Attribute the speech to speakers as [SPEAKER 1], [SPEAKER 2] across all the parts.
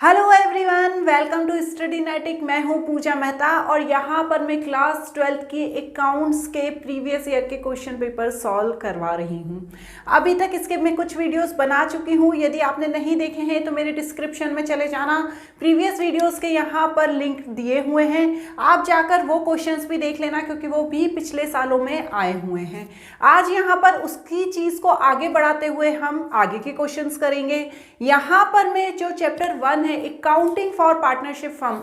[SPEAKER 1] Hello everyone, welcome to Studynetic. मैं हूं पूजा मेहता और यहाँ पर मैं क्लास 12th की अकाउंट्स के प्रीवियस ईयर के क्वेश्चन पेपर सॉल्व करवा रही हूँ। अभी तक इसके मैं कुछ वीडियोस बना चुकी हूँ। यदि आपने नहीं देखे हैं तो मेरे डिस्क्रिप्शन में चले जाना, प्रीवियस वीडियोस के यहाँ पर लिंक दिए हुए हैं, आप जाकर वो क्वेश्चंस भी देख लेना क्योंकि वो भी पिछले सालों में आए हुए हैं। आज यहाँ पर उसकी चीज़ को आगे बढ़ाते हुए हम आगे के क्वेश्चंस करेंगे। यहाँ पर मैं जो चैप्टर 1 है अकाउंटिंग फॉर पार्टनरशिप फर्म,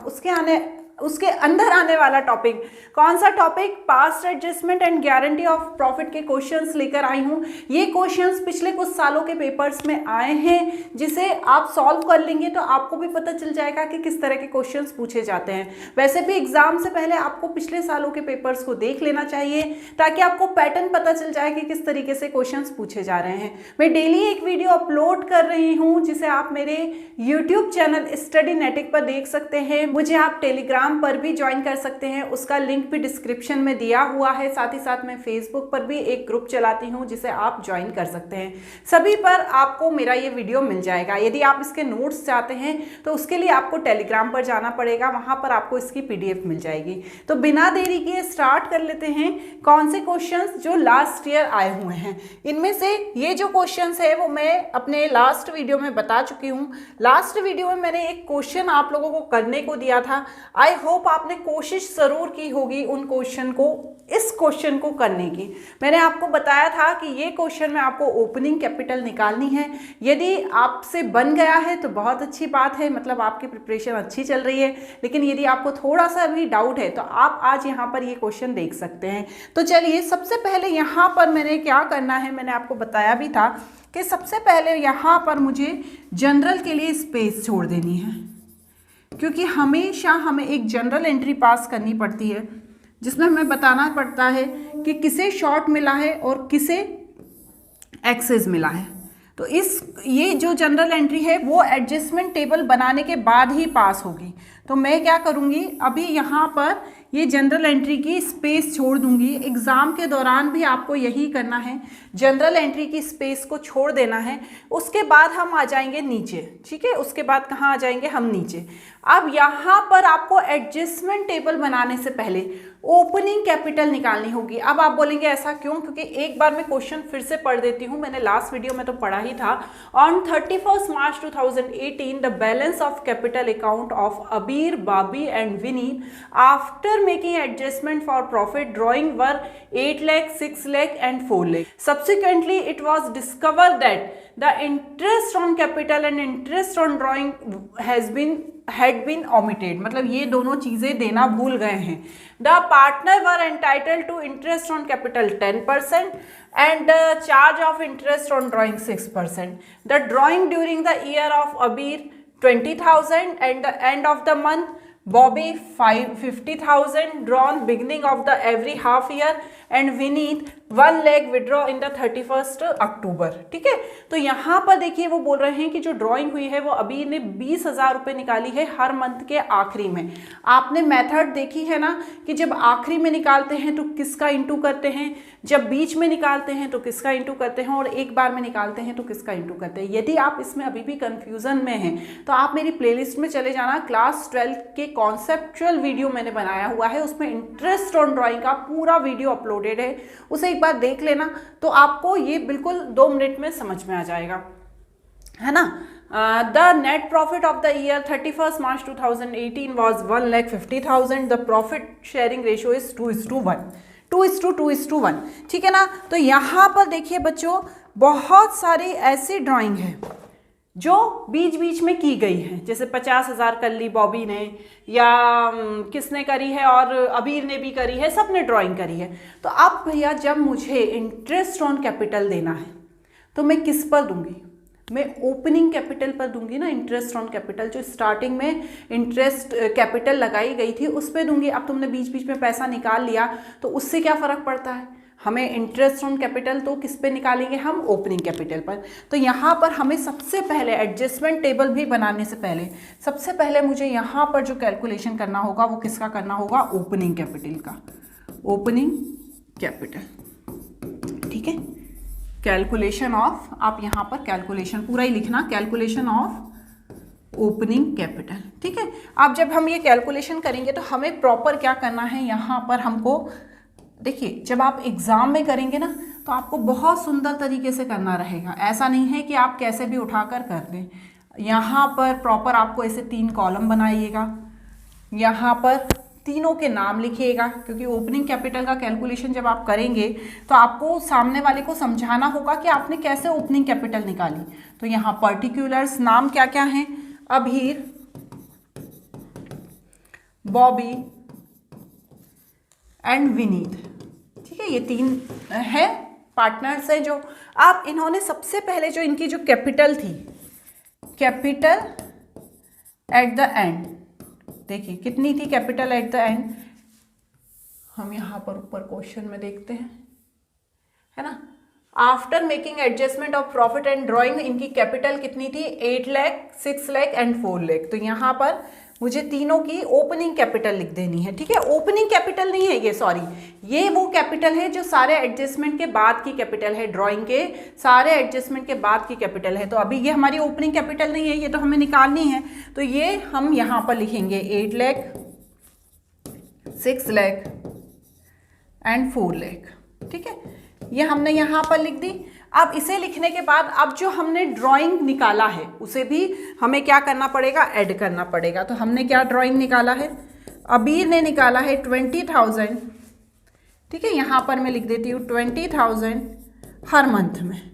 [SPEAKER 1] उसके अंदर आने वाला टॉपिक कौन सा topic, past adjustment and guarantee of profit के क्वेश्चंस लेकर आई हूँ। ये क्वेश्चंस पिछले कुछ सालों के पेपर्स में आए हैं, जिसे आप सॉल्व कर लेंगे तो आपको भी पता चल जाएगा कि किस तरह के क्वेश्चंस पूछे जाते हैं। वैसे भी एग्जाम से पहले आपको पिछले सालों के पेपर्स को देख लेना चाहिए ताकि आपको पैटर्न पता चल जाए कि किस तरीके से क्वेश्चंस पूछे जा रहे हैं। मैं डेली एक वीडियो अपलोड कर रही हूँ जिसे आप मेरे यूट्यूब चैनल स्टडीनेटिक पर देख सकते हैं। मुझे आप टेलीग्राम पर भी ज्वाइन कर सकते हैं, उसका लिंक भी डिस्क्रिप्शन में दिया हुआ है। साथ ही साथ मैं फेसबुक पर भी एक ग्रुप चलाती हूं जिसे आप ज्वाइन कर सकते हैं। सभी पर आपको मेरा ये वीडियो मिल जाएगा। यदि आप इसके नोट्स चाहते हैं तो उसके लिए आपको टेलीग्राम पर जाना पड़ेगा, वहां पर आपको इसकी पीडीएफ मिल जाएगी। तो बिना देरी किए स्टार्ट कर लेते हैं। कौन से क्वेश्चंस जो लास्ट ईयर आए हुए हैं, इनमें से ये जो क्वेश्चंस है वो मैं अपने लास्ट वीडियो में बता चुकी हूँ। लास्ट वीडियो में मैंने एक क्वेश्चन आप लोगों को करने को दिया था। आई होप आपने कोशिश जरूर की होगी इस क्वेश्चन को करने की। मैंने आपको बताया था कि ये क्वेश्चन में आपको ओपनिंग कैपिटल निकालनी है। यदि आपसे बन गया है तो बहुत अच्छी बात है, मतलब आपकी प्रिपरेशन अच्छी चल रही है। लेकिन यदि आपको थोड़ा सा भी डाउट है तो आप आज यहाँ पर ये क्वेश्चन देख सकते हैं। तो चलिए, सबसे पहले यहाँ पर मैंने क्या करना है, मैंने आपको बताया भी था कि सबसे पहले यहाँ पर मुझे जनरल के लिए स्पेस छोड़ देनी है, क्योंकि हमेशा हमें एक जनरल एंट्री पास करनी पड़ती है जिसमें हमें बताना पड़ता है कि किसे शॉर्ट मिला है और किसे एक्सेस मिला है। तो ये जो जनरल एंट्री है वो एडजस्टमेंट टेबल बनाने के बाद ही पास होगी। तो मैं क्या करूँगी, अभी यहाँ पर ये जनरल एंट्री की स्पेस छोड़ दूंगी। एग्ज़ाम के दौरान भी आपको यही करना है, जनरल एंट्री की स्पेस को छोड़ देना है। उसके बाद हम आ जाएंगे नीचे, ठीक है। उसके बाद कहाँ आ जाएंगे हम, नीचे। अब यहाँ पर आपको एडजस्टमेंट टेबल बनाने से पहले ओपनिंग कैपिटल निकालनी होगी। अब आप बोलेंगे ऐसा क्यों, क्योंकि एक बार मैं क्वेश्चन फिर से पढ़ देती हूँ। मैंने लास्ट वीडियो में तो पढ़ा ही था। On 31 March 2018 the balance of capital account of Abir, Babi and Vineet after making adjustment for profit drawing were 8 lakh, 6 lakh and 4 lakh. Subsequently, it was discovered that the interest on capital and interest on drawing had been omitted. मतलब ये दोनों चीजें देना भूल गए हैं। The partner were entitled to interest on capital 10% and the charge of interest on drawing 6%. The drawing during the year of Abir 20,000 and the end of the month Bobby 50,000 drawn beginning of the every half year and Vineet 1 lakh withdraw in the 31st अक्टूबर। ठीक है, तो यहाँ पर देखिए वो बोल रहे हैं कि जो ड्राइंग हुई है वो अभी ने 20,000 रुपये निकाली है हर मंथ के आखिरी में। आपने मेथड देखी है ना कि जब आखिरी में निकालते हैं तो किसका इंटू करते हैं, जब बीच में निकालते हैं तो किसका इंटू करते हैं, और एक बार में निकालते हैं तो किसका इंटू करते हैं। यदि आप इसमें अभी भी कंफ्यूजन में हैं तो आप मेरी प्लेलिस्ट में चले जाना। क्लास 12 के कॉन्सेप्चुअल वीडियो मैंने बनाया हुआ है, उसमें इंटरेस्ट ऑन ड्राइंग का पूरा वीडियो अपलोडेड है, उसे एक बार देख लेना तो आपको ये बिल्कुल 2 मिनट में समझ में आ जाएगा, है ना। The net profit of the year 31st March 2018 was 1,50,000. The profit sharing ratio is 2:1. 2:1, ठीक है ना। तो यहाँ पर देखिए बच्चों, बहुत सारी ऐसी ड्राइंग है जो बीच बीच में की गई है, जैसे 50,000 कर ली बॉबी ने, या किसने करी है, और अबीर ने भी करी है, सबने ड्राइंग करी है। तो अब भैया जब मुझे इंटरेस्ट ऑन कैपिटल देना है तो मैं किस पर दूंगी, मैं ओपनिंग कैपिटल पर दूंगी ना। इंटरेस्ट ऑन कैपिटल जो स्टार्टिंग में इंटरेस्ट कैपिटल लगाई गई थी उस पर दूंगी। अब तुमने बीच बीच में पैसा निकाल लिया तो उससे क्या फ़र्क पड़ता है, हमें इंटरेस्ट ऑन कैपिटल तो किस पे निकालेंगे हम, ओपनिंग कैपिटल पर। तो यहाँ पर हमें सबसे पहले एडजस्टमेंट टेबल भी बनाने से पहले सबसे पहले मुझे यहाँ पर जो कैलकुलेशन करना होगा वो किसका करना होगा, ओपनिंग कैपिटल का, ओपनिंग कैपिटल। ठीक है, कैलकुलेशन ऑफ, आप यहाँ पर कैलकुलेशन पूरा ही लिखना, कैलकुलेशन ऑफ ओपनिंग कैपिटल। ठीक है, अब जब हम ये कैलकुलेशन करेंगे तो हमें प्रॉपर क्या करना है, यहाँ पर हमको देखिए जब आप एग्जाम में करेंगे ना तो आपको बहुत सुंदर तरीके से करना रहेगा, ऐसा नहीं है कि आप कैसे भी उठाकर कर दें। यहाँ पर प्रॉपर आपको ऐसे 3 कॉलम बनाइएगा, यहाँ पर तीनों के नाम लिखिएगा, क्योंकि ओपनिंग कैपिटल का कैलकुलेशन जब आप करेंगे तो आपको सामने वाले को समझाना होगा कि आपने कैसे ओपनिंग कैपिटल निकाली। तो यहाँ पर्टिकुलर्स नाम क्या क्या हैं, अभीर, बॉबी एंड विनीत। ठीक है, ये 3 है पार्टनर्स हैं जो आप इन्होंने सबसे पहले जो इनकी जो कैपिटल थी, कैपिटल एट द एंड, देखिए कितनी थी कैपिटल एट द एंड, हम यहाँ पर ऊपर क्वेश्चन में देखते हैं, है ना। After making adjustment of profit and drawing, इनकी कैपिटल कितनी थी, 8 लाख, 6 लाख एंड 4 लाख। तो यहाँ पर मुझे तीनों की ओपनिंग कैपिटल लिख देनी है। ठीक है, ओपनिंग कैपिटल नहीं है ये, सॉरी, ये वो कैपिटल है जो सारे एडजस्टमेंट के बाद की कैपिटल है, ड्राइंग के सारे एडजस्टमेंट के बाद की कैपिटल है। तो अभी ये हमारी ओपनिंग कैपिटल नहीं है, ये तो हमें निकालनी है। तो ये हम यहाँ पर लिखेंगे 8 लाख, 6 लाख एंड 4 लाख। ठीक है, ये हमने यहाँ पर लिख दी। अब इसे लिखने के बाद अब जो हमने ड्राइंग निकाला है उसे भी हमें क्या करना पड़ेगा, ऐड करना पड़ेगा। तो हमने क्या ड्राइंग निकाला है, अबीर ने निकाला है 20,000। ठीक है, यहाँ पर मैं लिख देती हूँ 20,000 हर मंथ में,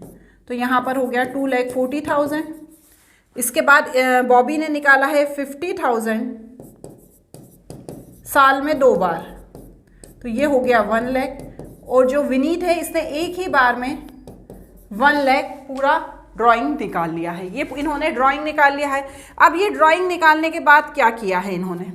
[SPEAKER 1] तो यहाँ पर हो गया 2,40,000। इसके बाद बॉबी ने निकाला है 50,000 साल में 2 बार, तो ये हो गया 1 लाख। और जो विनीत है इसने एक ही बार में 1 लाख पूरा ड्राइंग निकाल लिया है। ये इन्होंने ड्राइंग निकाल लिया है। अब ये ड्राइंग निकालने के बाद क्या किया है इन्होंने,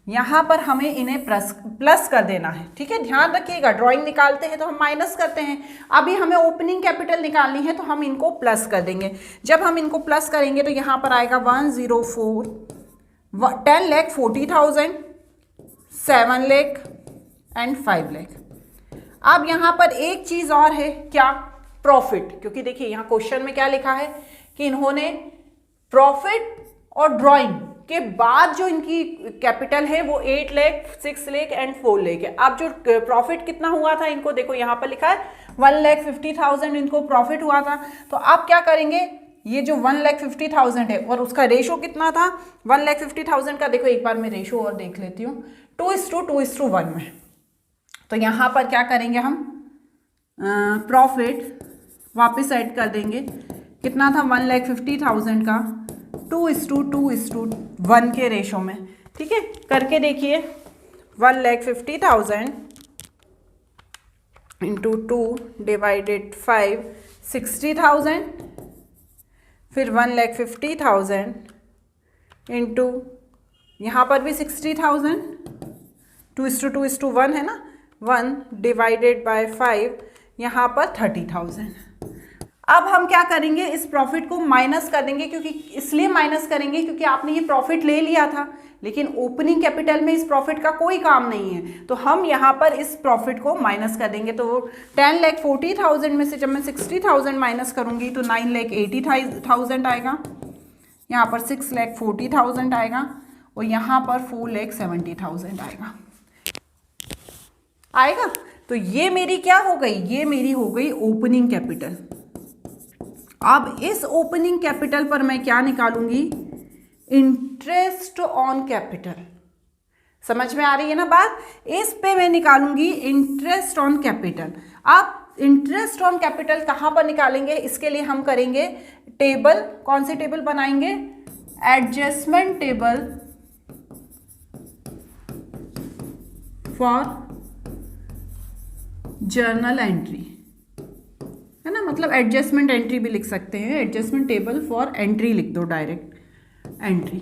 [SPEAKER 1] यहाँ पर हमें इन्हें प्लस कर देना है। ठीक है, ध्यान रखिएगा, ड्राइंग निकालते हैं तो हम माइनस करते हैं, अभी हमें ओपनिंग कैपिटल निकालनी है तो हम इनको प्लस कर देंगे। जब हम इनको प्लस करेंगे तो यहाँ पर आएगा 104, 10,40,000, 7 लाख एंड 5 लाख। अब यहाँ पर एक चीज और है, क्या, प्रॉफिट, क्योंकि देखिए यहाँ क्वेश्चन में क्या लिखा है कि इन्होंने प्रॉफिट और ड्राइंग के बाद जो इनकी कैपिटल है वो 8 लाख, 6 लाख एंड 4 लाख है। अब जो प्रॉफिट कितना हुआ था इनको देखो यहाँ पर लिखा है 1,50,000 इनको प्रॉफिट हुआ था। तो आप क्या करेंगे, ये जो 1,50,000 है और उसका रेशो कितना था 1,50,000 का, देखो एक बार मैं रेशो और देख लेती हूँ, 2:1 में। तो यहाँ पर क्या करेंगे हम, प्रॉफिट वापस ऐड कर देंगे, कितना था 1,50,000 का 2:1 के रेशो में। ठीक है, करके देखिए, 1,50,000 इंटू 2 डिवाइडेड 5, 60,000, फिर 1,50,000 इंटू यहाँ पर भी 60,000, 2:1 है ना, 1 डिवाइडेड बाय 5, यहाँ पर 30,000। अब हम क्या करेंगे, इस प्रॉफिट को माइनस कर देंगे, क्योंकि इसलिए माइनस करेंगे क्योंकि आपने ये प्रॉफिट ले लिया था, लेकिन ओपनिंग कैपिटल में इस प्रॉफिट का कोई काम नहीं है, तो हम यहाँ पर इस प्रॉफिट को माइनस कर देंगे। तो 10,40,000 में से जब मैं 60,000 माइनस करूँगी तो 9,80,000 आएगा, यहाँ पर 6,40,000 आएगा और यहाँ पर 4,70,000 आएगा। तो ये मेरी क्या हो गई, ये मेरी हो गई ओपनिंग कैपिटल। अब इस ओपनिंग कैपिटल पर मैं क्या निकालूंगी, इंटरेस्ट ऑन कैपिटल। समझ में आ रही है ना बात, इस पे मैं निकालूंगी इंटरेस्ट ऑन कैपिटल। अब इंटरेस्ट ऑन कैपिटल कहाँ पर निकालेंगे, इसके लिए हम करेंगे टेबल, कौन सी टेबल बनाएंगे, adjustment table for journal entry, है ना, मतलब एडजस्टमेंट एंट्री भी लिख सकते हैं, एडजस्टमेंट टेबल फॉर एंट्री लिख दो, डायरेक्ट एंट्री।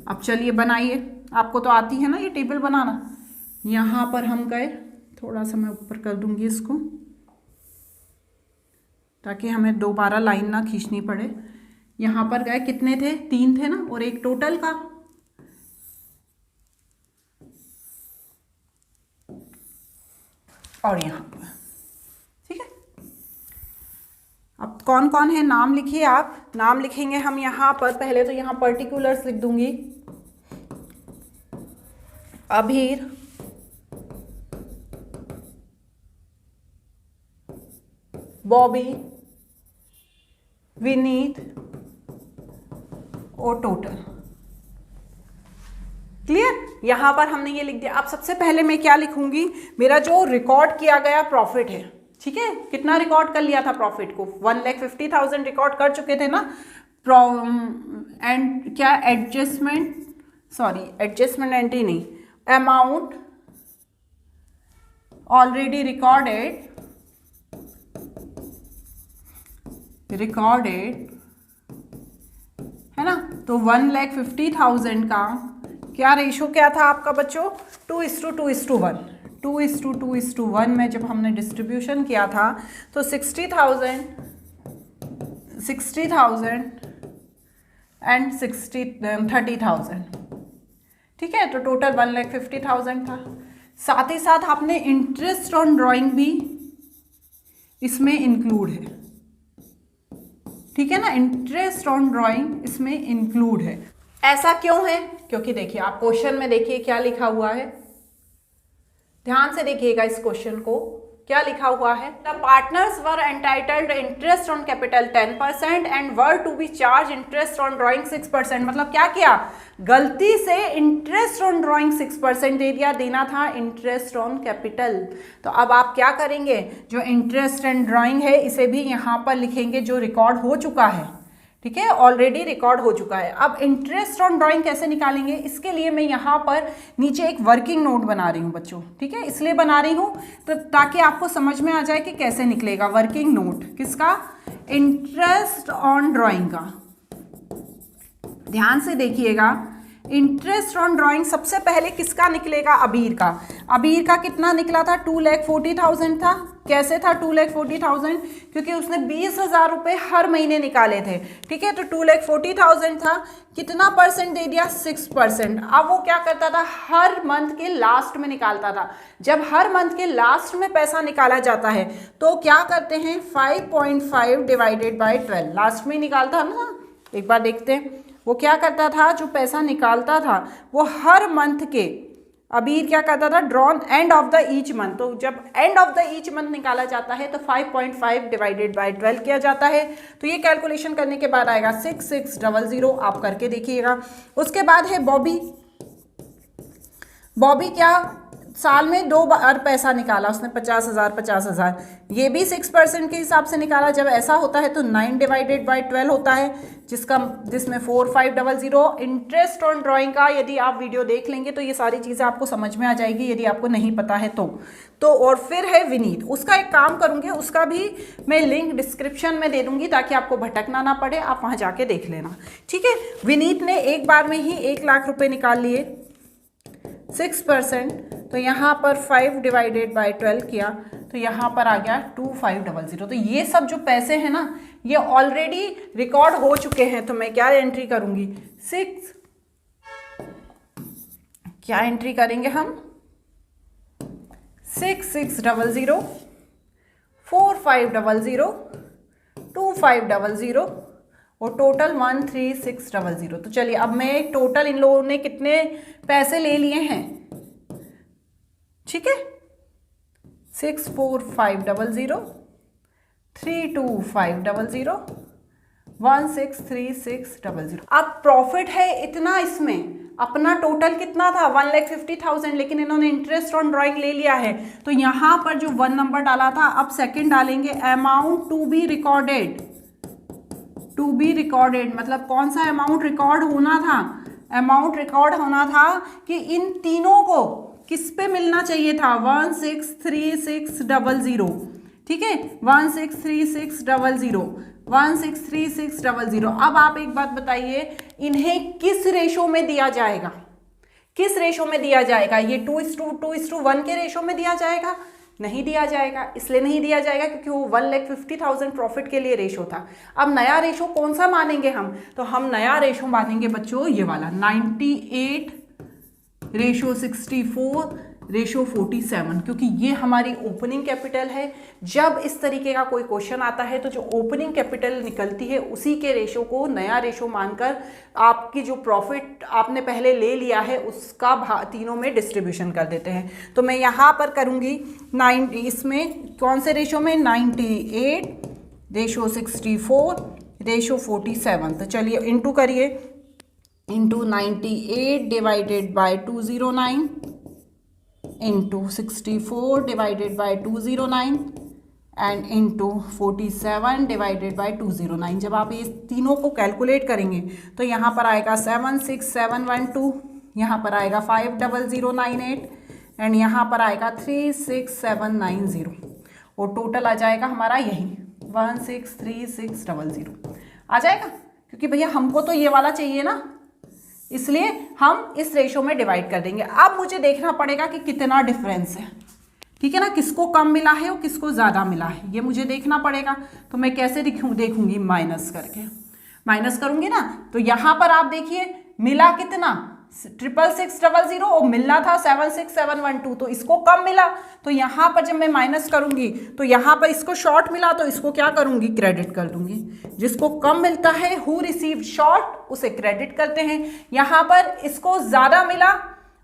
[SPEAKER 1] अब चलिए बनाइए, आपको तो आती है ना ये टेबल बनाना। यहाँ पर हम गए, थोड़ा सा मैं ऊपर कर दूंगी इसको ताकि हमें दोबारा लाइन ना खींचनी पड़े। यहाँ पर गए, कितने थे, 3 थे ना, और एक टोटल का, और यहाँ पर, ठीक है। अब कौन कौन है नाम लिखिए, आप नाम लिखेंगे हम यहाँ पर। पहले तो यहाँ पर्टिकुलर्स लिख दूंगी, अभीर, बॉबी, विनीत और टोटल। क्लियर? यहां पर हमने ये लिख दिया। अब सबसे पहले मैं क्या लिखूंगी, मेरा जो रिकॉर्ड किया गया प्रॉफिट है, ठीक है, कितना रिकॉर्ड कर लिया था प्रॉफिट को, 1,50,000 रिकॉर्ड कर चुके थे ना। एंड क्या एडजस्टमेंट, सॉरी एडजस्टमेंट एंट्री नहीं, अमाउंट ऑलरेडी रिकॉर्डेड है ना। तो 1,50,000 का क्या रेशो क्या था आपका बच्चों, 2:2:1, 2:2:1 में जब हमने डिस्ट्रीब्यूशन किया था तो 60,000 एंड 30,000, ठीक है। तो टोटल 1,50,000 था। साथ ही साथ आपने इंटरेस्ट ऑन ड्राइंग भी इसमें इंक्लूड है, ठीक है ना, इंटरेस्ट ऑन ड्राइंग इसमें इंक्लूड है। ऐसा क्यों है, क्योंकि देखिए आप क्वेश्चन में देखिए क्या लिखा हुआ है, ध्यान से देखिएगा इस क्वेश्चन को, क्या लिखा हुआ है, the partners were entitled interest on capital 10% and were to be charge interest on drawing 6%। मतलब क्या किया, गलती से इंटरेस्ट ऑन ड्राइंग 6% दे दिया, देना था इंटरेस्ट ऑन कैपिटल। तो अब आप क्या करेंगे, जो इंटरेस्ट एंड ड्राइंग है इसे भी यहाँ पर लिखेंगे जो रिकॉर्ड हो चुका है, ठीक है, ऑलरेडी रिकॉर्ड हो चुका है। अब इंटरेस्ट ऑन ड्राइंग कैसे निकालेंगे, इसके लिए मैं यहाँ पर नीचे एक वर्किंग नोट बना रही हूँ बच्चों, ठीक है, इसलिए बना रही हूँ तो ताकि आपको समझ में आ जाए कि कैसे निकलेगा वर्किंग नोट किसका, इंटरेस्ट ऑन ड्राइंग का। ध्यान से देखिएगा, इंटरेस्ट ऑन ड्राइंग सबसे पहले किसका निकलेगा, अबीर का। अबीर का कितना निकला था, 2,40,000 था। कैसे था 2,40,000, क्योंकि उसने 20,000 रुपये हर महीने निकाले थे, ठीक है। तो 2,40,000 था, कितना परसेंट दे दिया, 6%। अब वो क्या करता था, हर मंथ के लास्ट में निकालता था। जब हर मंथ के लास्ट में पैसा निकाला जाता है तो क्या करते हैं, 5.5 डिवाइडेड बाई 12, लास्ट में निकालता है ना। एक बार देखते हैं वो क्या करता था, जो पैसा निकालता था वो हर मंथ के, अबीर क्या करता था, drawn and of the each month. तो जब and of the each month निकाला जाता है तो 5.5 डिवाइडेड बाई 12 किया जाता है। तो ये कैलकुलेशन करने के बाद आएगा 6600, आप करके देखिएगा। उसके बाद है बॉबी। बॉबी क्या, साल में 2 बार पैसा निकाला उसने, 50,000। ये भी 6% के हिसाब से निकाला। जब ऐसा होता है तो 9 डिवाइडेड बाई 12 होता है, जिसमें 4500। इंटरेस्ट ऑन ड्राइंग का यदि आप वीडियो देख लेंगे तो ये सारी चीज़ें आपको समझ में आ जाएगी, यदि आपको नहीं पता है तो और फिर है विनीत। उसका एक काम करूँगी, उसका भी मैं लिंक डिस्क्रिप्शन में दे दूँगी ताकि आपको भटकना ना पड़े, आप वहाँ जाके देख लेना, ठीक है। विनीत ने एक बार में ही 1 लाख रुपये निकाल लिए, 6%। तो यहाँ पर 5 डिवाइडेड बाई 12 किया तो यहाँ पर आ गया 2500। तो ये सब जो पैसे हैं ना ये ऑलरेडी रिकॉर्ड हो चुके हैं। तो मैं क्या एंट्री करूँगी, 6, क्या एंट्री करेंगे हम, 6600, 4500, 2500 और टोटल 13600। तो चलिए अब मैं टोटल इन लोगों ने कितने पैसे ले लिए हैं, ठीक है, 64500, 32500, 163,600। अब प्रॉफिट है इतना, इसमें अपना टोटल कितना था 1,50,000, लेकिन इन्होंने इंटरेस्ट ऑन ड्राइंग ले लिया है। तो यहाँ पर जो 1 नंबर डाला था, अब सेकंड डालेंगे amount to be recorded. To be recorded मतलब कौन सा अमाउंट रिकॉर्ड होना था, अमाउंट रिकॉर्ड होना था कि इन तीनों को किस पे मिलना चाहिए था, 163,600, ठीक है, 163,600, 163,600। अब आप एक बात बताइए, इन्हें किस रेशो में दिया जाएगा, किस रेशो में दिया जाएगा, ये 2:1 के रेशो में दिया जाएगा, नहीं दिया जाएगा। इसलिए नहीं दिया जाएगा क्योंकि वो 1,50,000 प्रॉफिट के लिए रेशो था। अब नया रेशो कौन सा मानेंगे हम, तो हम नया रेशो मानेंगे बच्चों ये वाला 98:64 रेशो 47, क्योंकि ये हमारी ओपनिंग कैपिटल है। जब इस तरीके का कोई क्वेश्चन आता है तो जो ओपनिंग कैपिटल निकलती है उसी के रेशो को नया रेशो मानकर आपकी जो प्रॉफिट आपने पहले ले लिया है उसका तीनों में डिस्ट्रीब्यूशन कर देते हैं। तो मैं यहाँ पर करूँगी इसमें कौन से रेशो में, 98 रेशो 64 रेशो 47। तो चलिए इंटू करिए, into 98 divided by 209 into 64 divided by 209 and into 47 divided by 209। जब आप ये तीनों को कैलकुलेट करेंगे तो यहाँ पर आएगा 76712, यहाँ पर आएगा 50098 एंड यहाँ पर आएगा 36790 और टोटल आ जाएगा हमारा यही 163600 आ जाएगा। क्योंकि भैया हमको तो ये वाला चाहिए ना, इसलिए हम इस रेशो में डिवाइड कर देंगे। अब मुझे देखना पड़ेगा कि कितना डिफरेंस है, ठीक है ना, किसको कम मिला है और किसको ज़्यादा मिला है, ये मुझे देखना पड़ेगा। तो मैं कैसे देखूंगी, माइनस करके। माइनस करूंगी ना तो यहाँ पर आप देखिए मिला कितना 66600 और मिलना था 76712, तो इसको कम मिला। तो यहाँ पर जब मैं माइनस करूंगी तो यहाँ पर इसको शॉर्ट मिला तो इसको क्या करूंगी, क्रेडिट कर दूंगी। जिसको कम मिलता है हु रिसीव शॉर्ट उसे क्रेडिट करते हैं। यहाँ पर इसको ज़्यादा मिला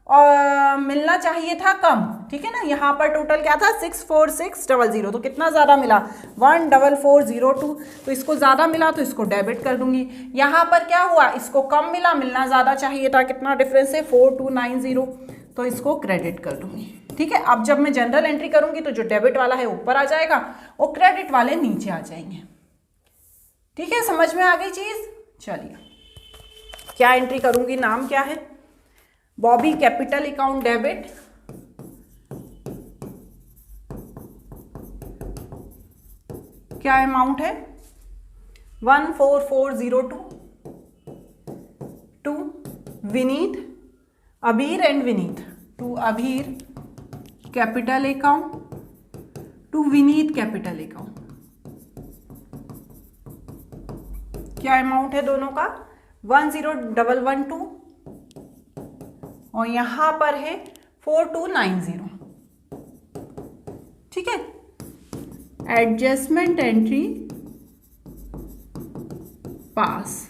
[SPEAKER 1] और मिलना चाहिए था कम, ठीक है ना। यहाँ पर टोटल क्या था 64600, तो कितना ज़्यादा मिला 14402, तो इसको ज़्यादा मिला तो इसको डेबिट कर दूंगी। यहाँ पर क्या हुआ, इसको कम मिला, मिलना ज़्यादा चाहिए था, कितना डिफरेंस है 4290, तो इसको क्रेडिट कर दूंगी, ठीक है। अब जब मैं जनरल एंट्री करूंगी तो जो डेबिट वाला है ऊपर आ जाएगा और क्रेडिट वाले नीचे आ जाएंगे, ठीक है। समझ में आ गई चीज़। चलिए क्या एंट्री करूंगी, नाम क्या है, बॉबी कैपिटल अकाउंट डेबिट, क्या अमाउंट है 14402 to Vineet, Abir and Vineet, to Abir capital account to Vineet capital account. क्या अमाउंट है दोनों का 10112 और यहां पर है 4290, ठीक है। Adjustment entry pass.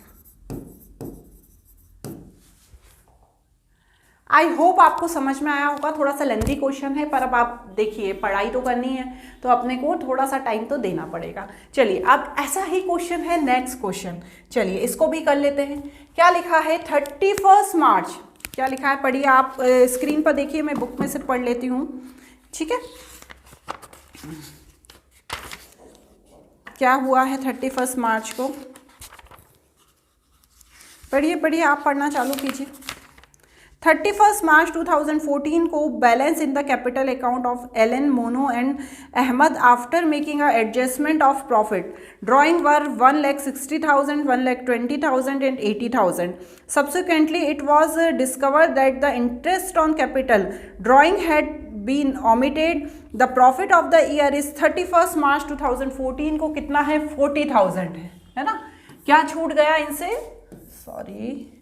[SPEAKER 1] I hope आपको समझ में आया होगा। थोड़ा सा लेंथी क्वेश्चन है पर अब आप देखिए पढ़ाई तो करनी है तो अपने को थोड़ा सा टाइम तो देना पड़ेगा। चलिए अब ऐसा ही क्वेश्चन है नेक्स्ट क्वेश्चन, चलिए इसको भी कर लेते हैं। क्या लिखा है 31 मार्च, क्या लिखा है पढ़िए आप, स्क्रीन पर देखिए, मैं बुक में से पढ़ लेती हूँ, ठीक है। क्या हुआ है 31 मार्च को, पढ़िए पढ़िए, आप पढ़ना चालू कीजिए। 31 मार्च 2014 को balance in the capital account of Allen, Mono and Ahmed after making a adjustment of profit drawing were 1,60,000, 1,20,000 and 80,000. Subsequently, it was discovered that the interest on capital drawing had been omitted. The profit of the year is 31 March 2014 को कितना है 40,000 है ना। क्या छूट गया इनसे, sorry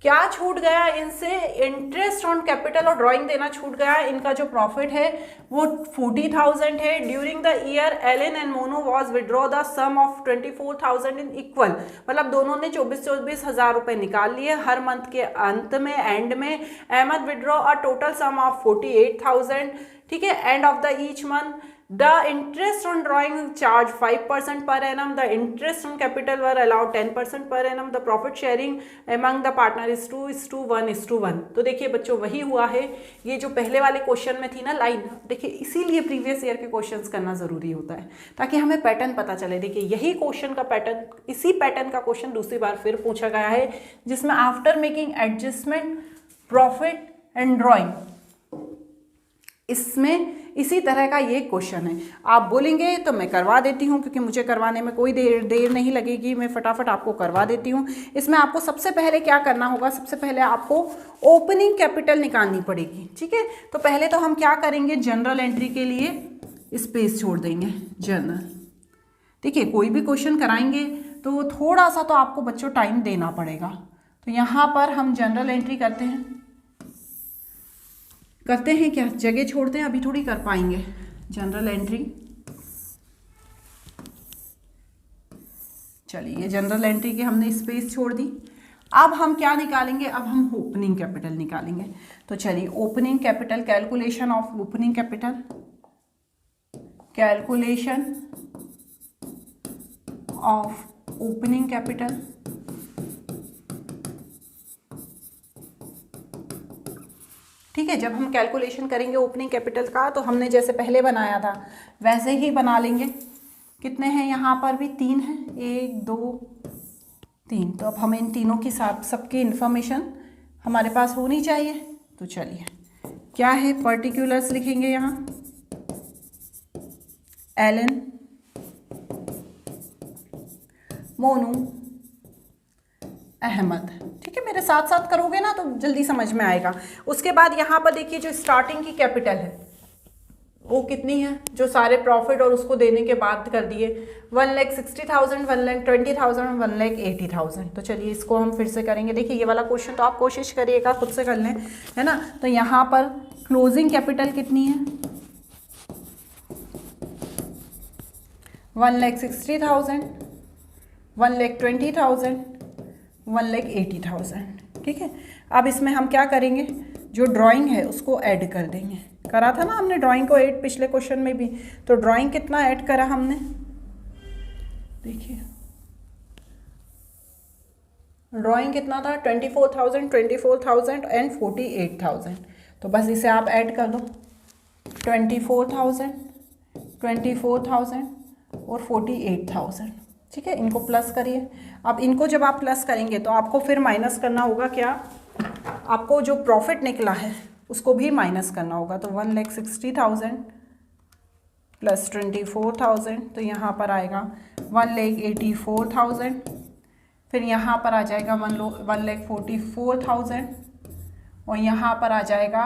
[SPEAKER 1] क्या छूट गया इनसे, इंटरेस्ट ऑन कैपिटल और ड्राइंग देना छूट गया। इनका जो प्रॉफिट है वो 40,000 है। During the year Allen and Mono was withdraw the sum of 24,000 in equal, मतलब दोनों ने 24 हज़ार रुपये निकाल लिए हर मंथ के अंत में, एंड में। Ahmed withdraw a total sum of 48,000, ठीक है, end of the each month. The interest on drawing charge 5% per annum. The interest on capital were allowed 10% per annum. The profit sharing among the partner is 2:1:1. तो देखिए बच्चों वही हुआ है, ये जो पहले वाले क्वेश्चन में थी ना लाइन, देखिए इसीलिए प्रीवियस ईयर के क्वेश्चंस करना ज़रूरी होता है ताकि हमें पैटर्न पता चले। देखिए यही क्वेश्चन का पैटर्न, इसी पैटर्न का क्वेश्चन दूसरी बार फिर पूछा गया है जिसमें after making adjustment profit and drawing, इसमें इसी तरह का ये क्वेश्चन है। आप बोलेंगे तो मैं करवा देती हूँ क्योंकि मुझे करवाने में कोई देर नहीं लगेगी, मैं फटाफट आपको करवा देती हूँ। इसमें आपको सबसे पहले क्या करना होगा, सबसे पहले आपको ओपनिंग कैपिटल निकालनी पड़ेगी, ठीक है। तो पहले तो हम क्या करेंगे, जनरल एंट्री के लिए स्पेस छोड़ देंगे जनरल। देखिए कोई भी क्वेश्चन कराएंगे तो थोड़ा सा तो आपको बच्चों टाइम देना पड़ेगा। तो यहाँ पर हम जनरल एंट्री करते हैं, करते हैं क्या, जगह छोड़ते हैं, अभी थोड़ी कर पाएंगे। जनरल एंट्री, चलिए जनरल एंट्री के हमने स्पेस छोड़ दी। अब हम क्या निकालेंगे, अब हम ओपनिंग कैपिटल निकालेंगे। तो चलिए opening capital, calculation of opening capital, calculation of opening capital. ठीक है, जब हम कैलकुलेशन करेंगे ओपनिंग कैपिटल का तो हमने जैसे पहले बनाया था वैसे ही बना लेंगे। कितने हैं यहाँ पर भी, 3 हैं, 1 2 3। तो अब हमें इन तीनों की सबकी इंफॉर्मेशन हमारे पास होनी चाहिए। तो चलिए क्या है, पर्टिकुलर्स लिखेंगे यहाँ, एलन, मोनू, अहमद। ठीक है, मेरे साथ साथ करोगे ना तो जल्दी समझ में आएगा। उसके बाद यहाँ पर देखिए जो स्टार्टिंग की कैपिटल है वो कितनी है, जो सारे प्रॉफिट और उसको देने के बाद कर दिए, 1,60,000, 1,20,000, 1,80,000। तो चलिए इसको हम फिर से करेंगे। देखिए ये वाला क्वेश्चन तो आप कोशिश करिएगा खुद से कर लें, है ना। तो यहाँ पर क्लोजिंग कैपिटल कितनी है, 1,60,000, 1,20,000, 1,80,000। ठीक है, अब इसमें हम क्या करेंगे, जो ड्राइंग है उसको ऐड कर देंगे। करा था ना हमने ड्राइंग को ऐड पिछले क्वेश्चन में भी। तो ड्राइंग कितना ऐड करा हमने, देखिए ड्राइंग कितना था, 24,000, 24,000 एंड 48,000। तो बस इसे आप ऐड कर दो, 24,000, 24,000 और 48,000। ठीक है, इनको प्लस करिए। अब इनको जब आप प्लस करेंगे तो आपको फिर माइनस करना होगा क्या, आपको जो प्रॉफिट निकला है उसको भी माइनस करना होगा। तो 1,60,000 प्लस 24,000, तो यहाँ पर आएगा 1,84,000। फिर यहाँ पर आ जाएगा 1,44,000 और यहाँ पर आ जाएगा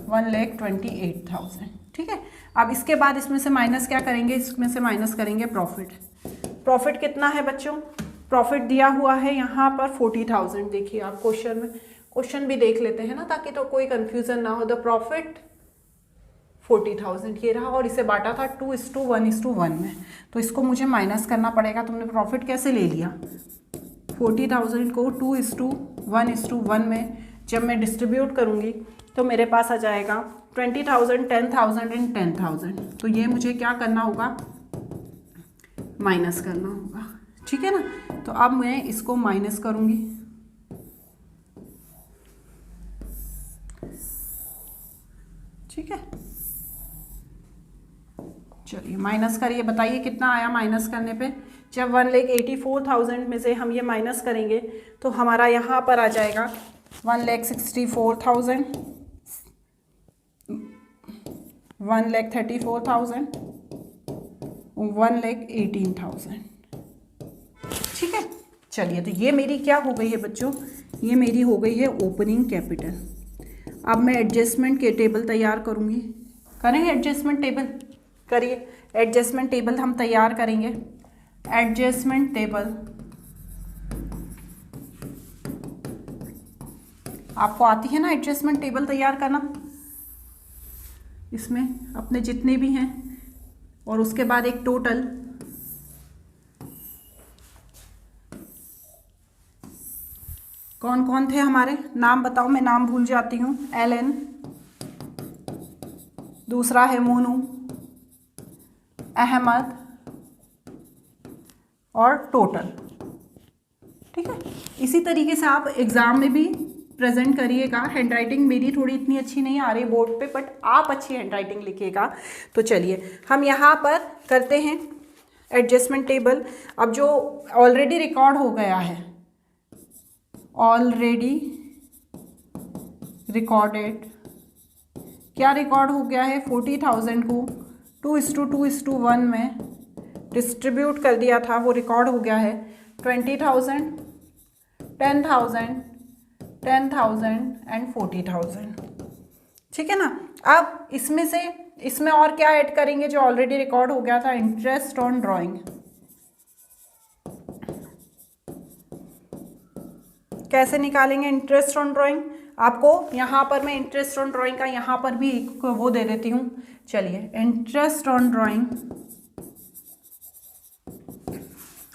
[SPEAKER 1] 1,28,000। ठीक है, अब इसके बाद इसमें से माइनस क्या करेंगे, इसमें से माइनस करेंगे प्रॉफिट। प्रॉफिट कितना है बच्चों, प्रॉफिट दिया हुआ है यहाँ पर 40,000। देखिए आप क्वेश्चन भी देख लेते हैं ना, ताकि तो कोई कंफ्यूजन ना हो। द प्रॉफिट 40,000 ये रहा, और इसे बांटा था 2:1:1 में। तो इसको मुझे माइनस करना पड़ेगा। तुमने प्रॉफिट कैसे ले लिया, 40,000 को 2:1:1 में जब मैं डिस्ट्रीब्यूट करूँगी तो मेरे पास आ जाएगा 20,000, 10,000 एंड 10,000। तो ये मुझे क्या करना होगा, माइनस करना होगा। ठीक है ना, तो अब मैं इसको माइनस करूँगी। ठीक है, चलिए माइनस करिए, बताइए कितना आया माइनस करने पे। जब 1,84,000 में से हम ये माइनस करेंगे तो हमारा यहाँ पर आ जाएगा 1,64,000, 1,34,000, 1,18,000। ठीक है, चलिए तो ये मेरी क्या हो गई है बच्चों, ये मेरी हो गई है ओपनिंग कैपिटल। अब मैं एडजस्टमेंट के टेबल तैयार करूँगी। करेंगे एडजस्टमेंट टेबल, करिए। एडजस्टमेंट टेबल हम तैयार करेंगे। एडजस्टमेंट टेबल आपको आती है ना, एडजस्टमेंट टेबल तैयार करना। इसमें अपने जितने भी हैं और उसके बाद एक टोटल, कौन कौन थे हमारे, नाम बताओ, मैं नाम भूल जाती हूँ। एलन, दूसरा है मोनू, अहमद और टोटल। ठीक है, इसी तरीके से आप एग्ज़ाम में भी प्रेजेंट करिएगा। हैंडराइटिंग मेरी थोड़ी इतनी अच्छी नहीं आ रही बोर्ड पे, बट आप अच्छी हैंडराइटिंग लिखिएगा। तो चलिए हम यहाँ पर करते हैं एडजस्टमेंट टेबल। अब जो ऑलरेडी रिकॉर्ड हो गया है, ऑलरेडी रिकॉर्डेड, क्या रिकॉर्ड हो गया है, 40,000 को 2:2:1 में डिस्ट्रीब्यूट कर दिया था, वो रिकॉर्ड हो गया है। 20,000, 10,000, 10,000 एंड 40,000। ठीक है ना, अब इसमें और क्या ऐड करेंगे जो ऑलरेडी रिकॉर्ड हो गया था, इंटरेस्ट ऑन ड्राइंग। कैसे निकालेंगे इंटरेस्ट ऑन ड्राइंग, आपको यहाँ पर मैं इंटरेस्ट ऑन ड्राइंग का यहाँ पर भी एक वो दे देती हूँ। चलिए, interest on drawing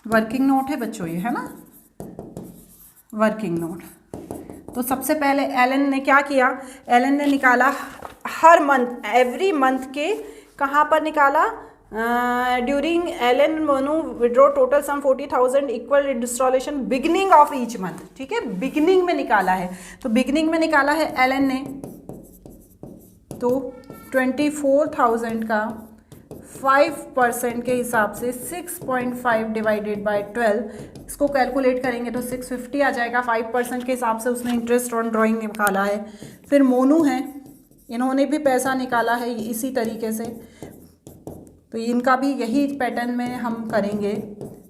[SPEAKER 1] working note है बच्चों, ये है ना वर्किंग नोट। तो सबसे पहले एलन ने क्या किया, एलन ने निकाला हर मंथ, एवरी मंथ के कहाँ पर निकाला, during Allen Monu withdraw total sum 40,000 equal installation beginning of each month. ठीक है, बिगिनिंग में निकाला है, तो बिगिनिंग में निकाला है एलन ने, तो 24,000 का 5% के हिसाब से 6.5 डिवाइडेड बाय 12, इसको कैलकुलेट करेंगे तो 650 आ जाएगा। 5% के हिसाब से उसने इंटरेस्ट ऑन ड्राइंग निकाला है। फिर मोनू है, इन्होंने भी पैसा निकाला है इसी तरीके से, तो इनका भी यही पैटर्न में हम करेंगे।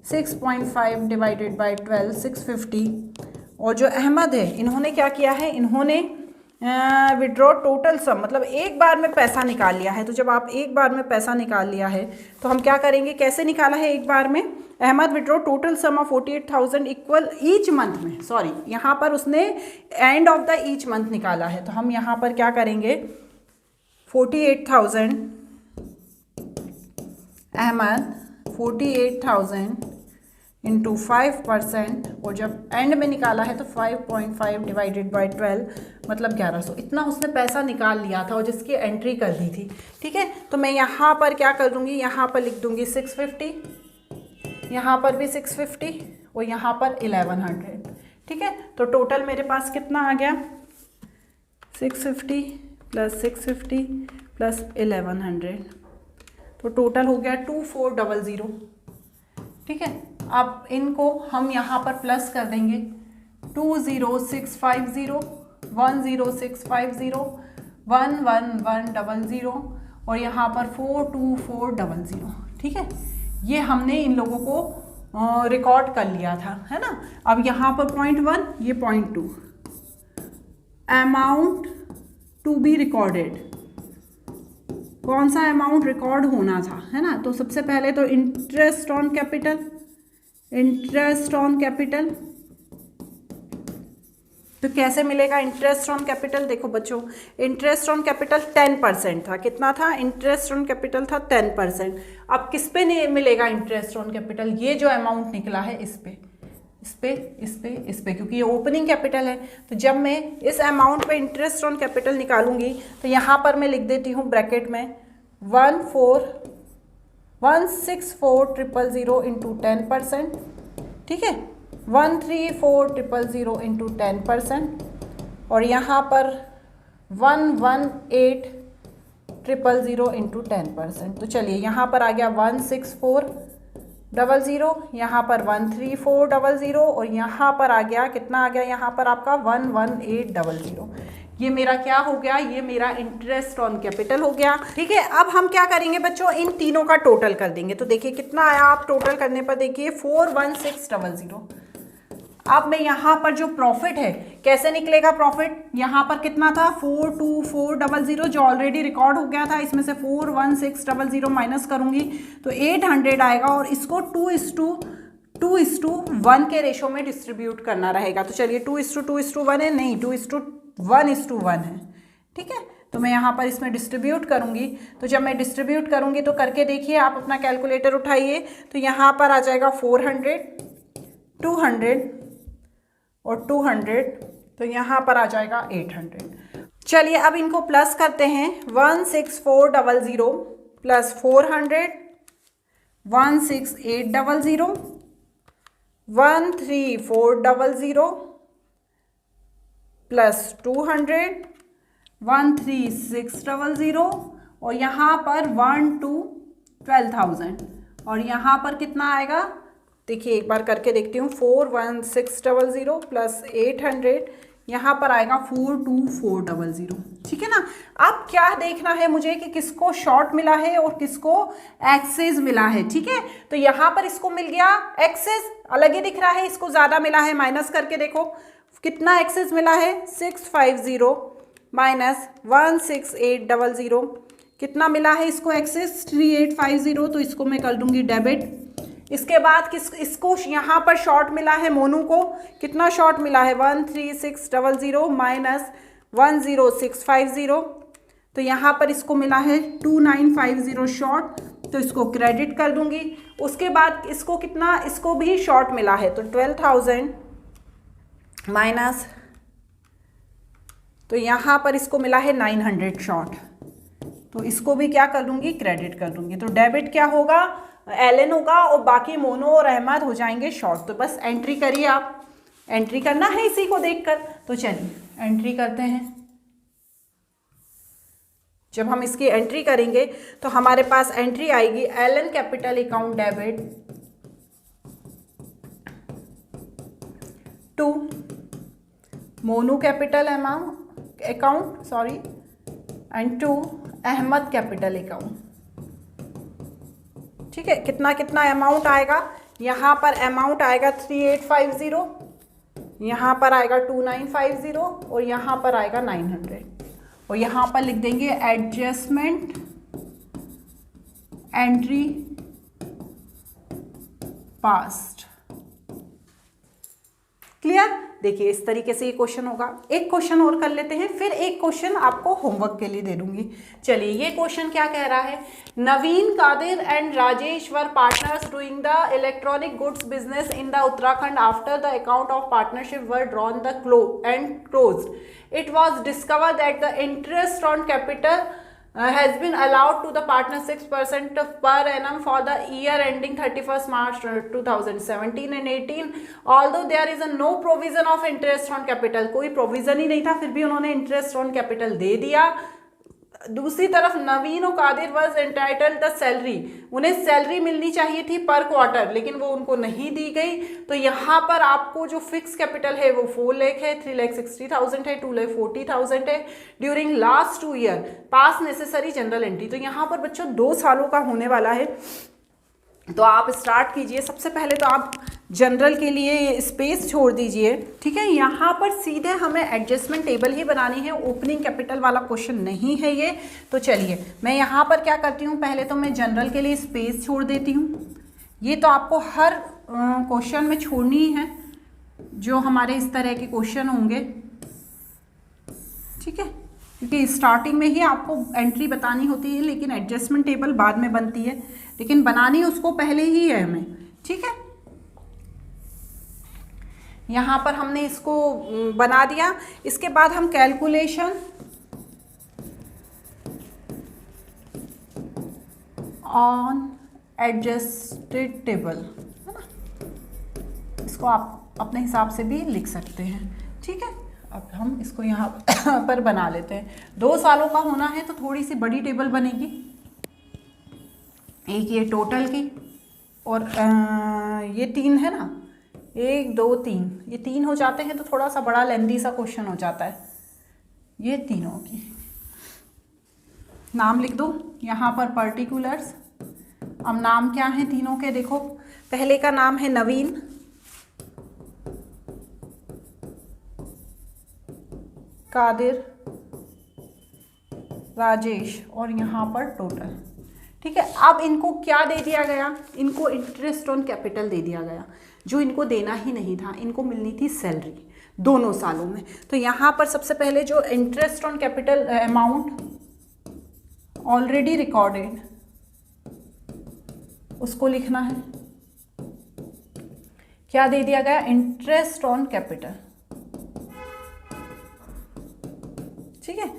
[SPEAKER 1] 6.5 डिवाइडेड बाय 12 650। और जो अहमद है, इन्होंने क्या किया है, इन्होंने विड्रॉ टोटल सम, मतलब एक बार में पैसा निकाल लिया है। तो जब आप एक बार में पैसा निकाल लिया है तो हम क्या करेंगे, कैसे निकाला है एक बार में, Ahmed withdraw total sum of 48,000 equal each month में, सॉरी यहाँ पर उसने end of the each month निकाला है। तो हम यहाँ पर क्या करेंगे, 48,000 अहमद 48,000 इंटू 5%, और जब एंड में निकाला है तो 5.5 डिवाइडेड बाय 12 मतलब 1100। इतना उसने पैसा निकाल लिया था और जिसकी एंट्री कर दी थी। ठीक है, तो मैं यहाँ पर क्या कर दूँगी, यहाँ पर लिख दूँगी 650, यहाँ पर भी 650 और यहाँ पर 1100। ठीक है, तो टोटल मेरे पास कितना आ गया, 650 प्लस 650 प्लस 1100, तो टोटल हो गया 2400। ठीक है, अब इनको हम यहाँ पर प्लस कर देंगे, 20650 10650 11100 और यहाँ पर 42400। ठीक है, ये हमने इन लोगों को रिकॉर्ड कर लिया था, है ना। अब यहाँ पर 0.1, ये 0.2, अमाउंट टू बी रिकॉर्डेड, कौन सा अमाउंट रिकॉर्ड होना था, है ना। तो सबसे पहले तो interest on capital, interest on capital, तो कैसे मिलेगा इंटरेस्ट ऑन कैपिटल, देखो बच्चों, इंटरेस्ट ऑन कैपिटल 10% था। कितना था, इंटरेस्ट ऑन कैपिटल था 10%। अब किस पे नहीं मिलेगा इंटरेस्ट ऑन कैपिटल, ये जो अमाउंट निकला है इस पे, इस पे, इस पे, इस पे, क्योंकि ये ओपनिंग कैपिटल है। तो जब मैं इस अमाउंट पे इंटरेस्ट ऑन कैपिटल निकालूंगी तो यहाँ पर मैं लिख देती हूँ ब्रैकेट में 164,000 इंटू 10%। ठीक है, 134,000 इंटू 10%, और यहाँ पर 118,000 इंटू 10%। तो चलिए, यहाँ पर आ गया 164,000, यहाँ पर 134,000 और यहाँ पर आ गया, कितना आ गया यहाँ पर आपका 118,000। ये मेरा क्या हो गया, ये मेरा इंटरेस्ट ऑन कैपिटल हो गया। ठीक है, अब हम क्या करेंगे बच्चों, इन तीनों का टोटल कर देंगे। तो देखिए कितना आया, आप टोटल करने पर देखिए 41600। अब मैं यहाँ पर जो प्रॉफिट है, कैसे निकलेगा प्रॉफिट, यहाँ पर कितना था 42400 जो ऑलरेडी रिकॉर्ड हो गया था, इसमें से 41600 माइनस करूंगी तो 800 आएगा, और इसको 2:1 के रेशो में डिस्ट्रीब्यूट करना रहेगा। तो चलिए 2:2:1 है, नहीं 2:1:1 है। ठीक है, तो मैं यहाँ पर इसमें डिस्ट्रीब्यूट करूँगी। तो जब मैं डिस्ट्रीब्यूट करूँगी तो करके देखिए, आप अपना कैलकुलेटर उठाइए, तो यहाँ पर आ जाएगा 400, 200 और 200, तो यहाँ पर आ जाएगा 800। चलिए अब इनको प्लस करते हैं, 16400 प्लस 400, 16800, 13400 प्लस 200, 13600 और यहाँ पर 1 to 12,000, और यहाँ पर कितना आएगा, देखिए एक बार करके देखती हूँ, 41600 प्लस 800, यहाँ पर आएगा 42400। ठीक है ना। अब क्या देखना है मुझे कि किसको शॉर्ट मिला है और किसको एक्सेस मिला है। ठीक है, तो यहाँ पर इसको मिल गया एक्सेस, अलग ही दिख रहा है, इसको ज़्यादा मिला है, माइनस करके देखो कितना एक्सेस मिला है, 650 माइनस 16800, कितना मिला है इसको एक्सेस 3850, तो इसको मैं कर दूंगी डेबिट, इसके बाद इसको यहाँ पर शॉर्ट मिला है, मोनू को कितना शॉर्ट मिला है 13600 माइनस 10650, तो यहाँ पर इसको मिला है 2950 शॉर्ट, तो इसको क्रेडिट कर दूंगी। उसके बाद इसको कितना, इसको भी शॉर्ट मिला है, तो 12,000 माइनस, तो यहाँ पर इसको मिला है 900 शॉर्ट, तो इसको भी क्या कर दूंगी, क्रेडिट कर दूंगी। तो डेबिट क्या होगा, एलन होगा, और बाकी मोनो और अहमद हो जाएंगे शॉर्ट। तो बस एंट्री करिए, आप एंट्री करना है इसी को देखकर। तो चलिए एंट्री करते हैं। जब हम इसकी एंट्री करेंगे तो हमारे पास एंट्री आएगी Allen capital account debit to Monu capital account sorry and to Ahmed capital account. ठीक है, कितना कितना अमाउंट आएगा, यहाँ पर अमाउंट आएगा 3850, यहाँ पर आएगा 2950 और यहाँ पर आएगा 900, और यहाँ पर लिख देंगे एडजस्टमेंट एंट्री पास्ट। क्लियर। देखिए इस तरीके से ये क्वेश्चन होगा। एक क्वेश्चन और कर लेते हैं, फिर एक क्वेश्चन आपको होमवर्क के लिए दे दूंगी। चलिए ये क्वेश्चन क्या कह रहा है, Naveen, Kadir and Rajesh were partners doing the electronic goods business in the Uttarakhand after the account of partnership were drawn the closed. It was discovered that the interest on capital has been allowed to the partner 6% per annum for the year ending 31st March 2017 and 18. Although there is a no provision of interest on capital, कोई provision ही नहीं था, फिर भी उन्होंने interest on capital दे दिया। दूसरी तरफ नवीन और Qadir was entitled the salary, उन्हें सैलरी मिलनी चाहिए थी पर क्वार्टर, लेकिन वो उनको नहीं दी गई। तो यहाँ पर आपको जो फिक्स कैपिटल है वो 4 लाख है, 3,60,000 है, 2,40,000 है ड्यूरिंग लास्ट 2 ईयर पास नेसेसरी जनरल एंट्री। तो यहाँ पर बच्चों 2 सालों का होने वाला है। तो आप स्टार्ट कीजिए। सबसे पहले तो आप जनरल के लिए स्पेस छोड़ दीजिए। ठीक है, यहाँ पर सीधे हमें एडजस्टमेंट टेबल ही बनानी है, ओपनिंग कैपिटल वाला क्वेश्चन नहीं है ये। तो चलिए मैं यहाँ पर क्या करती हूँ, पहले तो मैं जनरल के लिए स्पेस छोड़ देती हूँ। ये तो आपको हर क्वेश्चन में छोड़नी है जो हमारे इस तरह के क्वेश्चन होंगे। ठीक है, क्योंकि स्टार्टिंग में ही आपको एंट्री बतानी होती है, लेकिन एडजस्टमेंट टेबल बाद में बनती है, लेकिन बनानी उसको पहले ही है हमें। ठीक है, यहाँ पर हमने इसको बना दिया। इसके बाद हम कैलकुलेशन ऑन एडजस्टेड टेबल, है ना, इसको आप अपने हिसाब से भी लिख सकते हैं। ठीक है, अब हम इसको यहाँ पर बना लेते हैं। 2 सालों का होना है तो थोड़ी सी बड़ी टेबल बनेगी, एक ये टोटल की, और ये 3 है ना, 1 2 3, ये 3 हो जाते हैं तो थोड़ा सा बड़ा लेंदी सा क्वेश्चन हो जाता है। ये तीनों की नाम लिख दो यहाँ पर पर्टिकुलर्स। अब नाम क्या है तीनों के, देखो पहले का नाम है नवीन, कादिर, राजेश, और यहाँ पर टोटल। ठीक है, अब इनको क्या दे दिया गया, इनको इंटरेस्ट ऑन कैपिटल दे दिया गया, जो इनको देना ही नहीं था। इनको मिलनी थी सैलरी दोनों सालों में। तो यहाँ पर सबसे पहले जो interest on capital amount already recorded, उसको लिखना है। क्या दे दिया गया, इंटरेस्ट ऑन कैपिटल। ठीक है,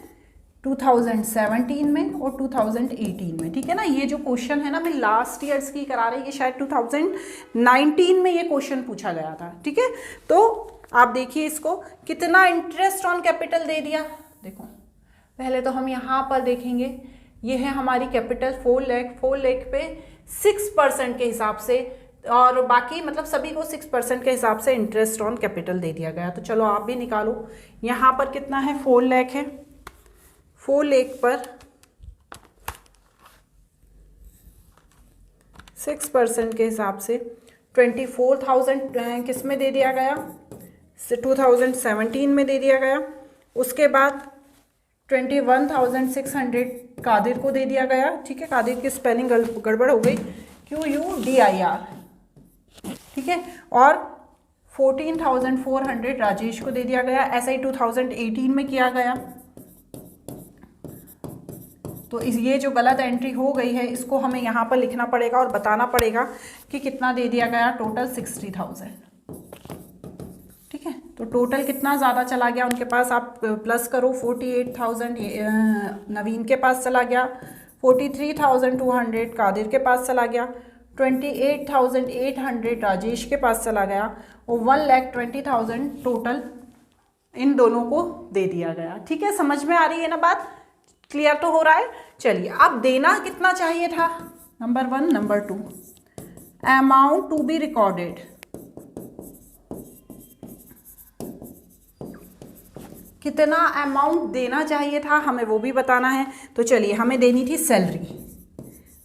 [SPEAKER 1] 2017 में और 2018 में। ठीक है ना, ये जो क्वेश्चन है ना, मैं लास्ट ईयर्स की करा रही, ये शायद 2019 में ये क्वेश्चन पूछा गया था। ठीक है, तो आप देखिए इसको कितना इंटरेस्ट ऑन कैपिटल दे दिया। देखो पहले तो हम यहाँ पर देखेंगे, ये है हमारी कैपिटल 4 लाख पे 6% के हिसाब से, और बाकी मतलब सभी को 6% के हिसाब से इंटरेस्ट ऑन कैपिटल दे दिया गया। तो चलो आप भी निकालो, यहाँ पर कितना है, 4 लाख है, 4 लाख पर 6% के हिसाब से 24,000 किस में दे दिया गया, 2017 में दे दिया गया। उसके बाद 21,600 कादिर को दे दिया गया। ठीक है, कादिर की स्पेलिंग गड़बड़ हो गई, QUDIR, ठीक है। और 14,400 राजेश को दे दिया गया। ऐसा ही 2018 में किया गया। तो ये जो गलत एंट्री हो गई है इसको हमें यहाँ पर लिखना पड़ेगा और बताना पड़ेगा कि कितना दे दिया गया। टोटल 60,000। ठीक है, तो टोटल कितना ज़्यादा चला गया उनके पास, आप प्लस करो। 48,000 नवीन के पास चला गया, 43,200 कादिर के पास चला गया, 28,800 राजेश के पास चला गया और 1,20,000 टोटल इन दोनों को दे दिया गया। ठीक है, समझ में आ रही है ना बात? क्लियर तो हो रहा है? चलिए, अब देना कितना चाहिए था, number 1, number 2, amount to be recorded. कितना अमाउंट देना चाहिए था हमें वो भी बताना है। तो चलिए, हमें देनी थी सैलरी,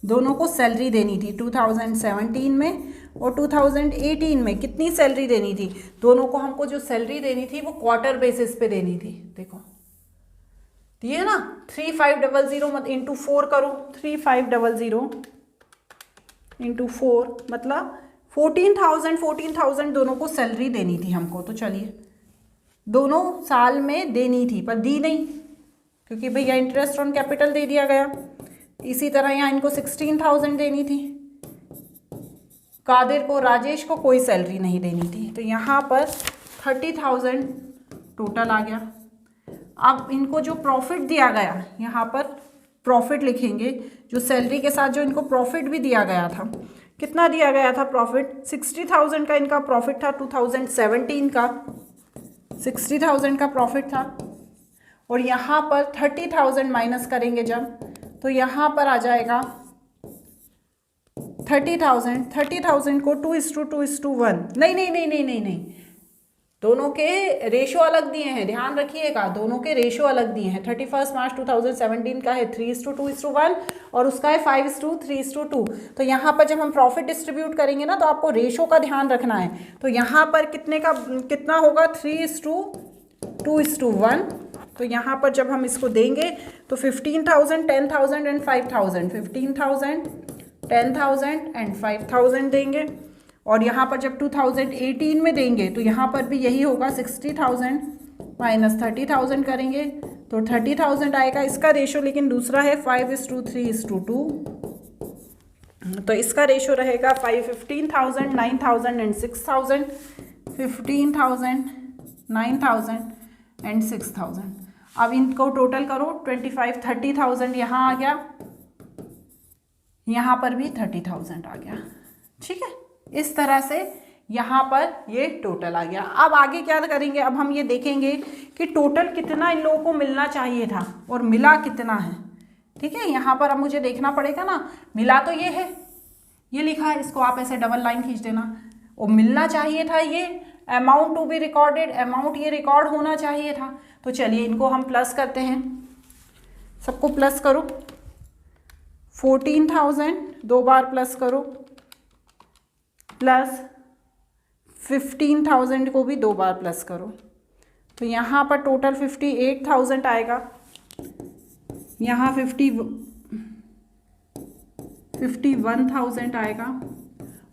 [SPEAKER 1] दोनों को सैलरी देनी थी 2017 में और 2018 में। कितनी सैलरी देनी थी दोनों को? हमको जो सैलरी देनी थी वो क्वार्टर बेसिस पे देनी थी। देखो दिए ना, 3500 मत इंटू 4 करो, 3500 इंटू 4 मतलब 14,000 दोनों को सैलरी देनी थी हमको। तो चलिए, दोनों साल में देनी थी पर दी नहीं, क्योंकि भैया इंटरेस्ट ऑन कैपिटल दे दिया गया। इसी तरह यहाँ इनको 16,000 देनी थी, कादिर को, राजेश को कोई सैलरी नहीं देनी थी। तो यहाँ पर 30,000 टोटल आ गया। अब इनको जो प्रॉफिट दिया गया, यहाँ पर प्रॉफिट लिखेंगे, जो सैलरी के साथ जो इनको प्रॉफिट भी दिया गया था। कितना दिया गया था प्रॉफिट? 60,000 का इनका प्रॉफिट था 2017 का, 60,000 का प्रॉफिट था। और यहाँ पर 30,000 माइनस करेंगे जब, तो यहाँ पर आ जाएगा 30,000 को 2:2:1। नहीं, दोनों के रेशो अलग दिए हैं, ध्यान रखिएगा, दोनों के रेशो अलग दिए हैं। 31 मार्च 2017 का है 3:2:1 और उसका है 5:3:2। तो यहाँ पर जब हम प्रॉफिट डिस्ट्रीब्यूट करेंगे ना, तो आपको रेशो का ध्यान रखना है। तो यहाँ पर कितना होगा? 3:2:1। तो यहाँ पर जब हम इसको देंगे तो 15,000, 10,000 एंड 5,000, 15,000, 10,000 एंड 5,000 देंगे। और यहाँ पर जब 2018 में देंगे तो यहाँ पर भी यही होगा, 60,000 माइनस 30,000 करेंगे तो 30,000 आएगा। इसका रेशो लेकिन दूसरा है 5:3:2। तो इसका रेशो रहेगा 15,000, 9,000 एंड 6,000, 15,000, 9,000 एंड 6,000। अब इनको टोटल करो, 25, 30,000 यहाँ आ गया, यहाँ पर भी 30,000 आ गया। ठीक है, इस तरह से यहाँ पर ये टोटल आ गया। अब आगे क्या करेंगे? अब हम ये देखेंगे कि टोटल कितना इन लोगों को मिलना चाहिए था और मिला कितना है। ठीक है, यहाँ पर अब मुझे देखना पड़ेगा ना, मिला तो ये है, ये लिखा है, इसको आप ऐसे डबल लाइन खींच देना। और मिलना चाहिए था ये amount to be recorded, amount ये रिकॉर्ड होना चाहिए था। तो चलिए इनको हम प्लस करते हैं, सबको प्लस करो। 14,000 दो बार प्लस करो, प्लस 15,000 को भी दो बार प्लस करो। तो यहाँ पर टोटल 58,000 आएगा, यहाँ 51,000 आएगा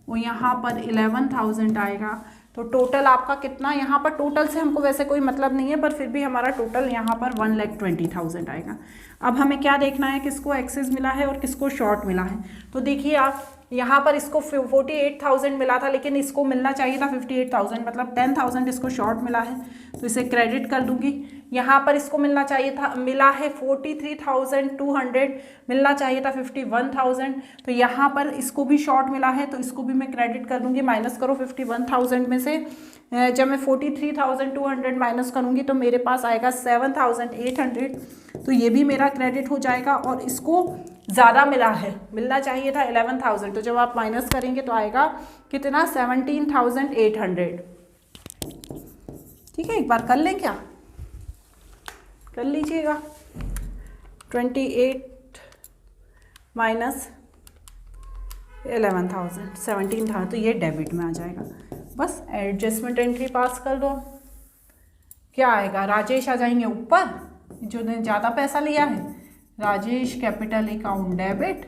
[SPEAKER 1] और यहाँ पर 11,000 आएगा। तो टोटल आपका कितना? यहाँ पर टोटल से हमको वैसे कोई मतलब नहीं है, पर फिर भी हमारा टोटल यहाँ पर 1,20,000 आएगा। अब हमें क्या देखना है, किसको एक्सेस मिला है और किसको शॉर्ट मिला है। तो देखिए आप, यहाँ पर इसको 48,000 मिला था, लेकिन इसको मिलना चाहिए था 58,000, मतलब 10,000 इसको शॉर्ट मिला है, तो इसे क्रेडिट कर दूंगी। यहाँ पर इसको मिलना चाहिए था, मिला है 43,200, मिलना चाहिए था 51,000, तो यहाँ पर इसको भी शॉर्ट मिला है, तो इसको भी मैं क्रेडिट कर दूंगी। माइनस करो 51,000 में से, जब मैं 43,200 माइनस करूँगी तो मेरे पास आएगा 7,800, तो ये भी मेरा क्रेडिट हो जाएगा। और इसको ज़्यादा मिला है, मिलना चाहिए था 11,000, तो जब आप माइनस करेंगे तो आएगा कितना? 17,800। ठीक है, एक बार कर लें क्या? कर लीजिएगा। 28 माइनस 11,000, 17,000, तो ये डेबिट में आ जाएगा। बस एडजस्टमेंट एंट्री पास कर दो। क्या आएगा? राजेश आ जाएंगे ऊपर, जो ने ज़्यादा पैसा लिया है, Rajesh capital account debit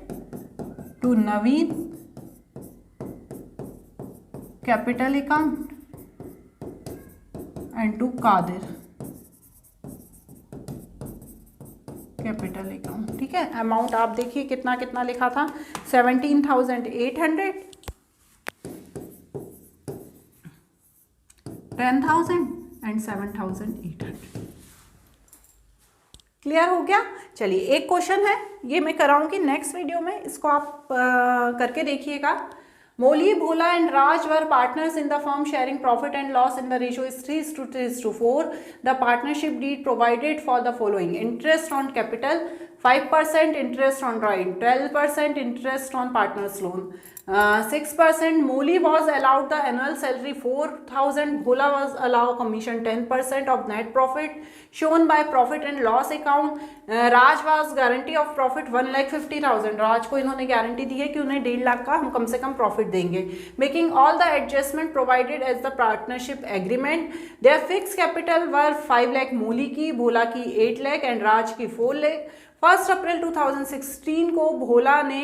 [SPEAKER 1] to Naveen capital account and to Kadir capital account. ठीक है, अमाउंट आप देखिए कितना कितना लिखा था, 17,800, 10,000 एंड 7,800। क्लियर हो गया। चलिए एक क्वेश्चन है, ये मैं कराऊंगी नेक्स्ट वीडियो में, इसको आप करके देखिएगा। Molly, Bhola and Raj were partners in the firm sharing profit and loss in the ratio is 3:4. The partnership deed provided for the following: interest on capital 5%, interest on right 12%, interest on partner's loan 6%. Molly was allowed the annual salary 4,000. Bhola was allowed commission 10% of net profit shown by profit and loss account. Raj was guarantee of profit 1,50,000. राज को इन्होंने guarantee दी है कि उन्हें 1.5 लाख का हम कम से कम प्रॉफिट देंगे। Making all the adjustment provided as the partnership agreement. Their fixed capital were 5 lakh Moli की, भोला की 8 लाख एंड राज की 4 लाख। 1 अप्रैल 2016 को भोला ने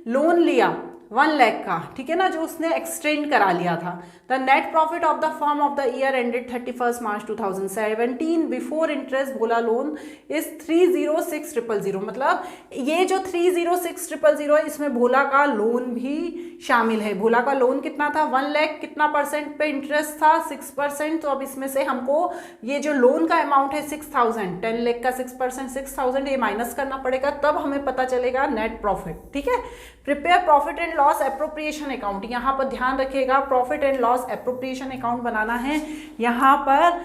[SPEAKER 1] लोन लिया 1 लाख का, ठीक है ना, जो उसने एक्सटेंड करा लिया था। The net profit of the firm of the year ended 31 March 2017 before interest Bhola loan is 306,000। मतलब ये जो 306,000 है इसमें भोला का लोन भी शामिल है। भोला का लोन कितना था, 1 लाख, कितना परसेंट पे इंटरेस्ट था, 6%। तो अब इसमें से हमको ये जो लोन का अमाउंट है 6,000, 10 लाख का 6%, 6,000 ये माइनस करना पड़ेगा, तब हमें पता चलेगा नेट प्रॉफिट। ठीक है, prepare profit and loss appropriation account. यहाँ पर ध्यान रखिएगा, profit and loss appropriation account बनाना है। यहाँ पर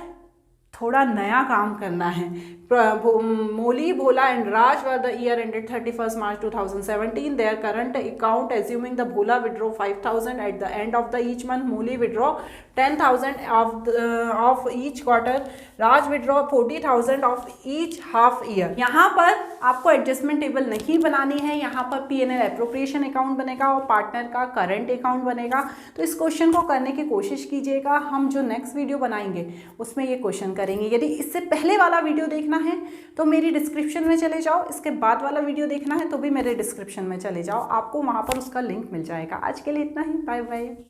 [SPEAKER 1] थोड़ा नया काम करना है। Molly, Bhola and Raj were the year ended 31st March 2017. Their current account, assuming the Bhola withdraw 5,000 at the end of the each month, Molly withdraw 10,000 of each quarter, Raj withdraw 40,000 of each half year. यहाँ पर आपको adjustment table नहीं बनानी है, यहाँ पर P&L appropriation account बनेगा और पार्टनर का करंट अकाउंट बनेगा। तो इस क्वेश्चन को करने की कोशिश कीजिएगा, हम जो नेक्स्ट वीडियो बनाएंगे उसमें ये क्वेश्चन करेंगे। यदि इससे पहले वाला वीडियो देखना है तो मेरी डिस्क्रिप्शन में चले जाओ, इसके बाद वाला वीडियो देखना है तो भी मेरे डिस्क्रिप्शन में चले जाओ, आपको वहाँ पर उसका लिंक मिल जाएगा। आज के लिए इतना ही, बाय बाय।